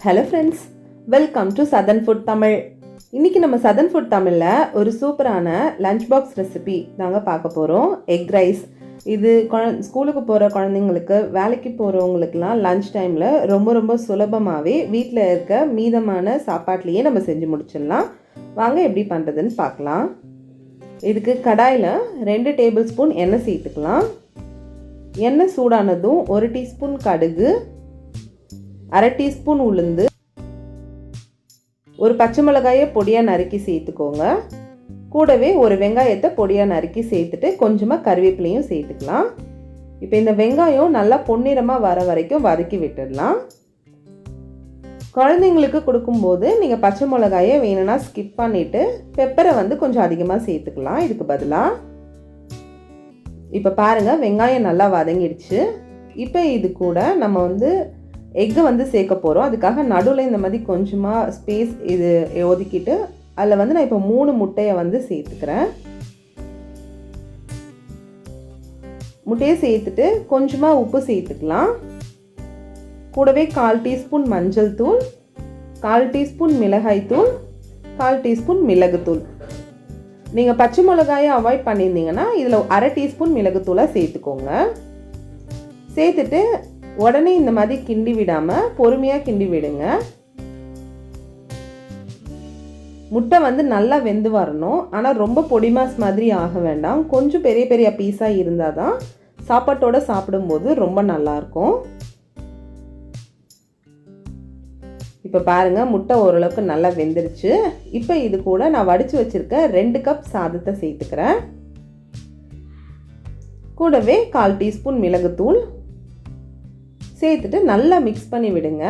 Hello friends, welcome to Southern Food Tamil. இன்னைக்கு நம்ம Southern Food Tamilல ஒரு சூப்பரான லஞ்ச் பாக்ஸ் ரெசிபி நாங்க பார்க்க போறோம். Egg rice. இது ஸ்கூலுக்கு போற குழந்தைங்களுக்கு, வேலைக்கு போறவங்களுக்குலாம் லஞ்ச் டைம்ல ரொம்ப சுலபமாவே வீட்ல இருக்க மீதமான சாப்பாட்லயே நம்ம செஞ்சு முடிச்சிடலாம். வாங்க எப்படி பண்றதுன்னு பார்க்கலாம். இதுக்கு கடாயில 2 டேபிள் ஸ்பூன் எண்ணெய் சேர்த்துக்கலாம். எண்ணெய் சூடானதும் 1 டீஸ்பூன் கடுகு, 1/2 டீஸ்பூன் உளுந்து, ஒரு பச்சை மிளகாயை பொடியாக நறுக்கி சேர்த்துக்கோங்க. கூடவே ஒரு வெங்காயத்தை பொடியாக நறுக்கி சேர்த்துட்டு கொஞ்சமாக கருவேப்பிலையும் சேர்த்துக்கலாம். இப்போ இந்த வெங்காயம் நல்லா பொன்னிறமாக வர வரைக்கும் வதக்கி விட்டுடலாம். குழந்தைங்களுக்கு கொடுக்கும்போது நீங்கள் பச்சை மிளகாயை வேணும்னா ஸ்கிப் பண்ணிவிட்டு பெப்பரை கொஞ்சம் அதிகமாக சேர்த்துக்கலாம். இதுக்கு பதிலாக இப்போ பாருங்கள், வெங்காயம் நல்லா வதங்கிடுச்சு. இப்போ இது கூட நம்ம எக்கு சேர்க்க போகிறோம். அதுக்காக நடுவில் இந்த மாதிரி கொஞ்சமாக ஸ்பேஸ் இது ஒதுக்கிட்டு அதில் நான் இப்போ 3 முட்டையை சேர்த்துக்கிறேன். முட்டையை சேர்த்துட்டு கொஞ்சமாக உப்பு சேர்த்துக்கலாம். கூடவே 1/4 டீஸ்பூன் மஞ்சள் தூள், 1/4 டீஸ்பூன் மிளகாய் தூள், 1/4 டீஸ்பூன் மிளகுத்தூள். நீங்கள் பச்சை மிளகாயை அவாய்ட் பண்ணியிருந்தீங்கன்னா இதில் 1/2 டீஸ்பூன் மிளகுத்தூளை சேர்த்துக்கோங்க. சேர்த்துட்டு உடனே இந்த மாதிரி கிண்டி விடாமல் பொறுமையாக கிண்டி விடுங்க. முட்டை நல்லா வெந்து வரணும். ஆனால் ரொம்ப பொடிமாஸ் மாதிரி ஆக வேண்டாம். கொஞ்சம் பெரிய பெரிய பீஸாக இருந்தால் தான் சாப்பாட்டோடு சாப்பிடும்போது ரொம்ப நல்லாயிருக்கும். இப்போ பாருங்கள், முட்டை ஓரளவுக்கு நல்லா வெந்துருச்சு. இப்போ இது கூட நான் வடித்து வச்சுருக்க 2 கப் சாதத்தை சேர்த்துக்கிறேன். கூடவே 1/4 டீஸ்பூன் மிளகுத்தூள் சேர்த்துட்டு நல்லா மிக்ஸ் பண்ணி விடுங்க.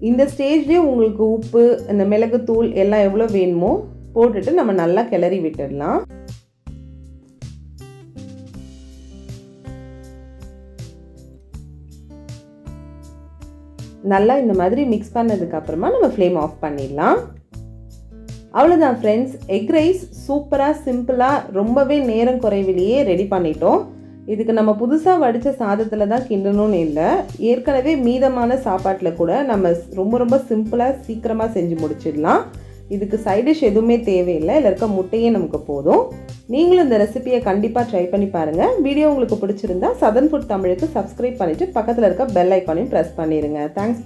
இந்த ஸ்டேஜ்லேயே உங்களுக்கு உப்பு, இந்த மிளகுத்தூள் எல்லாம் எவ்வளோ வேணுமோ போட்டுட்டு நம்ம நல்லா கிளறி விட்டுடலாம். நல்லா இந்த மாதிரி மிக்ஸ் பண்ணதுக்கு அப்புறமா நம்ம ஃப்ளேம் ஆஃப் பண்ணிடலாம். அவ்வளோதான் ஃப்ரெண்ட்ஸ், எக் ரைஸ் சூப்பராக சிம்பிளாக ரொம்பவே நேரம் குறைவிலேயே ரெடி பண்ணிட்டோம். இதுக்கு நம்ம புதுசாக வடித்த சாதத்தில் தான் கிண்டணும்னு இல்லை, ஏற்கனவே மீதமான சாப்பாட்டில் கூட நம்ம ரொம்ப சிம்பிளாக சீக்கிரமாக செஞ்சு முடிச்சிடலாம். இதுக்கு சைட் டிஷ் எதுவுமே தேவையில்லை, இதில் இருக்க முட்டையே நமக்கு போதும். நீங்களும் இந்த ரெசிபியை கண்டிப்பாக ட்ரை பண்ணி பாருங்கள். வீடியோ உங்களுக்கு பிடிச்சிருந்தா சதர்ன் ஃபுட் தமிழுக்கு சப்ஸ்கிரைப் பண்ணிவிட்டு பக்கத்தில் இருக்க பெல் ஐக்கானையும் ப்ரெஸ் பண்ணிடுங்க. தேங்க்ஸ்.